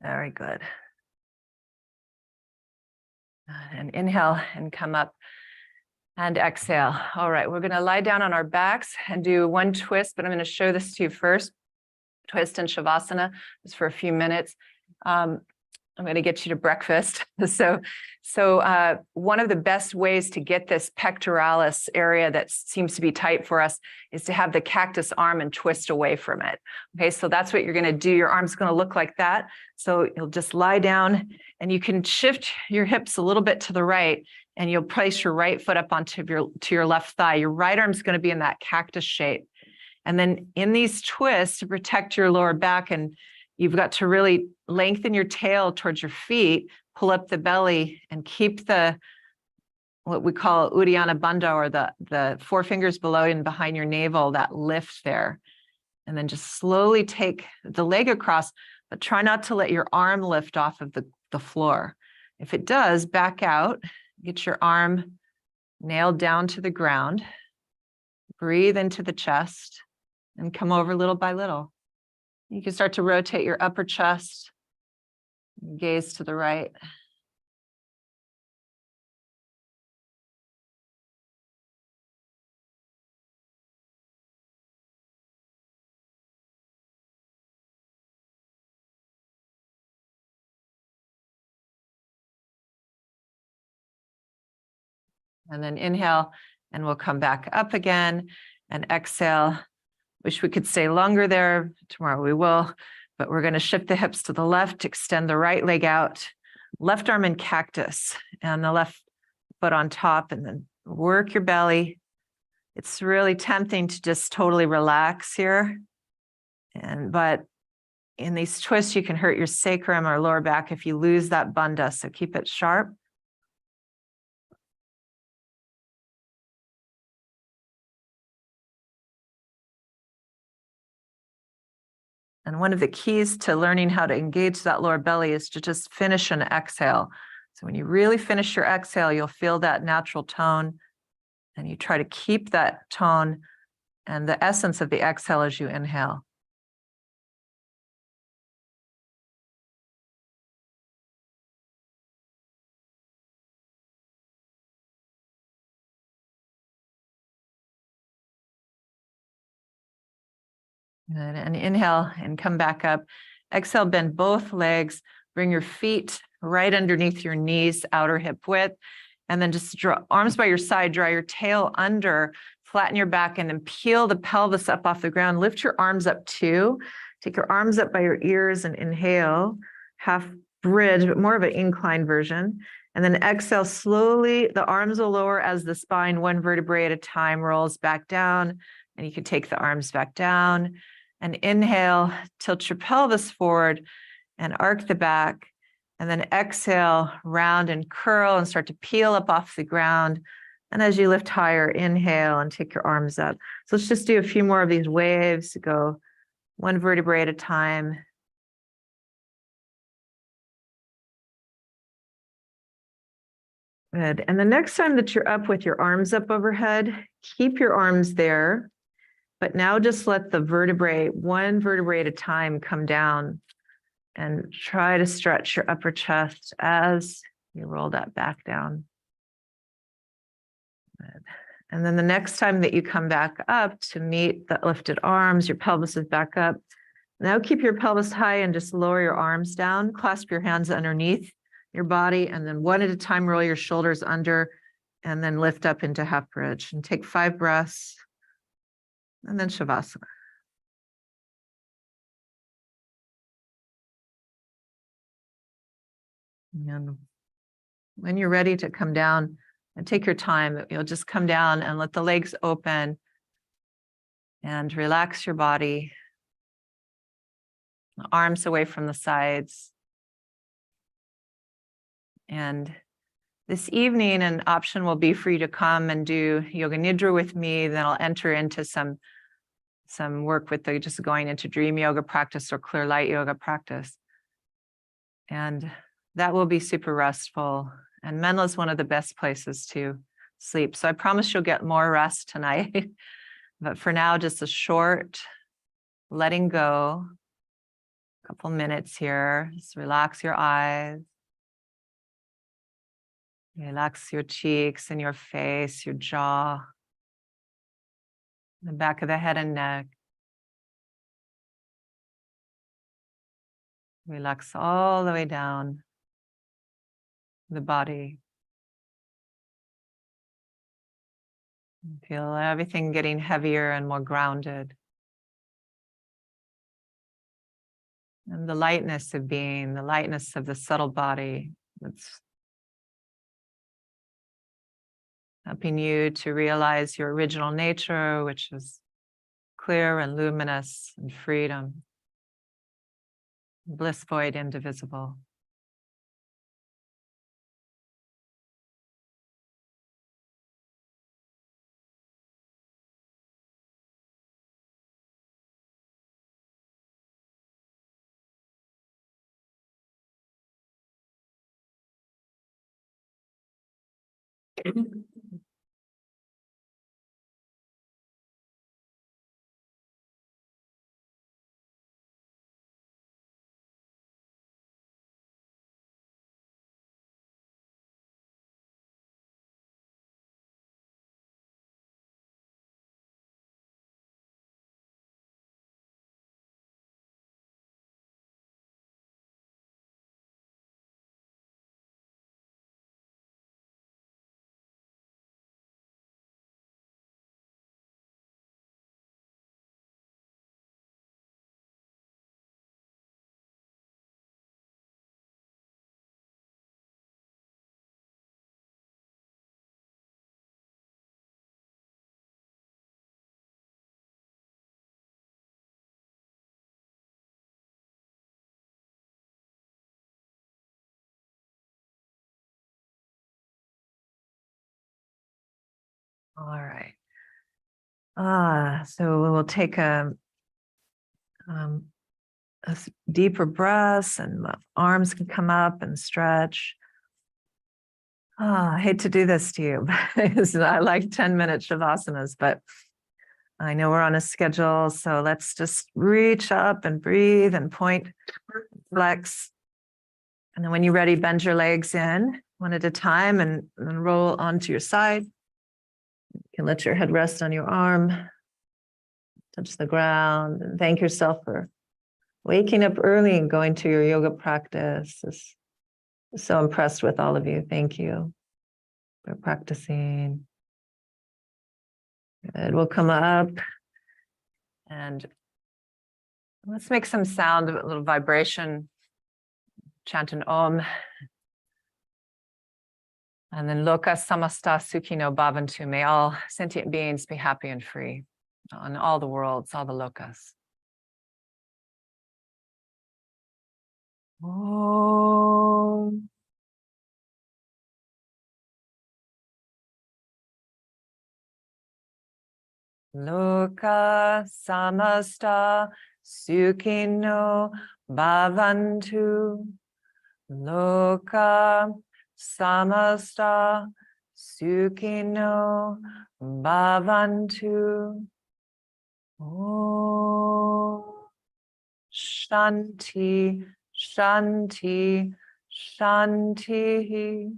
Very good. And inhale and come up and exhale. All right, we're going to lie down on our backs and do one twist, but I'm going to show this to you first. Twist in Shavasana just for a few minutes. I'm going to get you to breakfast. So one of the best ways to get this pectoralis area that seems to be tight for us is to have the cactus arm and twist away from it. Okay, so that's what you're going to do. Your arm's going to look like that. So you'll just lie down and you can shift your hips a little bit to the right, and you'll place your right foot up onto your left thigh. Your right arm's going to be in that cactus shape. And then in these twists to protect your lower back, and you've got to really lengthen your tail towards your feet, pull up the belly, and keep what we call Uddiyana Bandha, or the four fingers below and behind your navel, that lift there. And then just slowly take the leg across, but try not to let your arm lift off of the floor. If it does, back out, get your arm nailed down to the ground, breathe into the chest, and come over little by little. You can start to rotate your upper chest, gaze to the right. And then inhale, and we'll come back up again, and exhale. Wish we could stay longer there. Tomorrow we will, but we're going to shift the hips to the left, extend the right leg out, left arm in cactus, and the left foot on top, and then work your belly. It's really tempting to just totally relax here. But in these twists, you can hurt your sacrum or lower back if you lose that bandha, so keep it sharp. And one of the keys to learning how to engage that lower belly is to just finish an exhale. So when you really finish your exhale, you'll feel that natural tone, and you try to keep that tone and the essence of the exhale as you inhale. Good. And inhale and come back up. Exhale, bend both legs. Bring your feet right underneath your knees, outer hip width. And then just draw arms by your side, draw your tail under, flatten your back, and then peel the pelvis up off the ground. Lift your arms up too. Take your arms up by your ears and inhale, half bridge, but more of an incline version. And then exhale slowly. The arms will lower as the spine, one vertebrae at a time, rolls back down. And you can take the arms back down. And inhale, tilt your pelvis forward and arc the back. And then exhale, round and curl and start to peel up off the ground. And as you lift higher, inhale and take your arms up. So let's just do a few more of these waves. Go one vertebrae at a time. Good. And the next time that you're up with your arms up overhead, keep your arms there. But now just let the vertebrae, one vertebrae at a time, come down and try to stretch your upper chest as you roll that back down. Good. And then the next time that you come back up to meet the lifted arms, your pelvis is back up. Now keep your pelvis high and just lower your arms down. Clasp your hands underneath your body, and then one at a time, roll your shoulders under, and then lift up into half bridge. And take 5 breaths, and then Shavasana. And when you're ready to come down, and take your time, you'll just come down and let the legs open and relax your body. Arms away from the sides. And this evening, an option will be for you to come and do Yoga Nidra with me. Then I'll enter into some work with just going into dream yoga practice or clear light yoga practice. And that will be super restful. And Menla is one of the best places to sleep. So I promise you'll get more rest tonight. But for now, just a short letting go. A couple minutes here. Just relax your eyes. Relax your cheeks and your face, your jaw, the back of the head and neck. Relax all the way down the body. Feel everything getting heavier and more grounded. And the lightness of being, the lightness of the subtle body that's helping you to realize your original nature, which is clear and luminous and freedom, bliss void, indivisible. All right. So we'll take a deeper breath, and the arms can come up and stretch. I hate to do this to you, because I like 10-minute Shavasanas, but I know we're on a schedule. So let's just reach up and breathe and point, flex. And then when you're ready, bend your legs in one at a time and roll onto your side. You can let your head rest on your arm. Touch the ground and thank yourself for waking up early and going to your yoga practice. So impressed with all of you. Thank you for practicing. Good. We'll come up and let's make some sound, a little vibration. Chant an Om. And then Loka Samasta Sukhino Bhavantu. May all sentient beings be happy and free on all the worlds, all the lokas. Om. Loka Samasta Sukhino Bhavantu. Loka Samasta Sukhino Bhavantu. Om Shanti, Shanti, Shanti.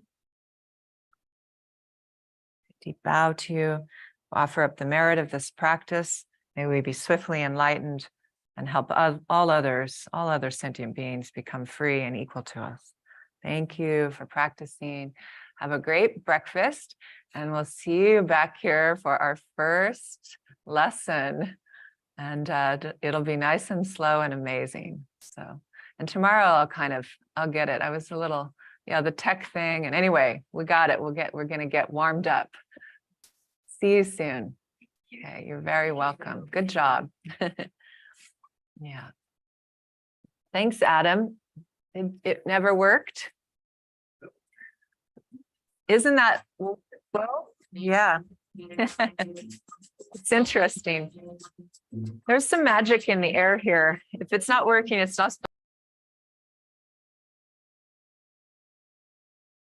Deep bow to you. Offer up the merit of this practice. May we be swiftly enlightened and help all other sentient beings become free and equal to us. Thank you for practicing. Have a great breakfast, and we'll see you back here for our first lesson. And it'll be nice and slow and amazing. So, and tomorrow I'll get it. I was a little, the tech thing. And anyway, we got it. We're going to get warmed up. See you soon. Okay, you're very welcome. Good job. Yeah. Thanks, Adam. It never worked. Isn't that well? Yeah. It's interesting. There's some magic in the air here. If it's not working, it's not supposed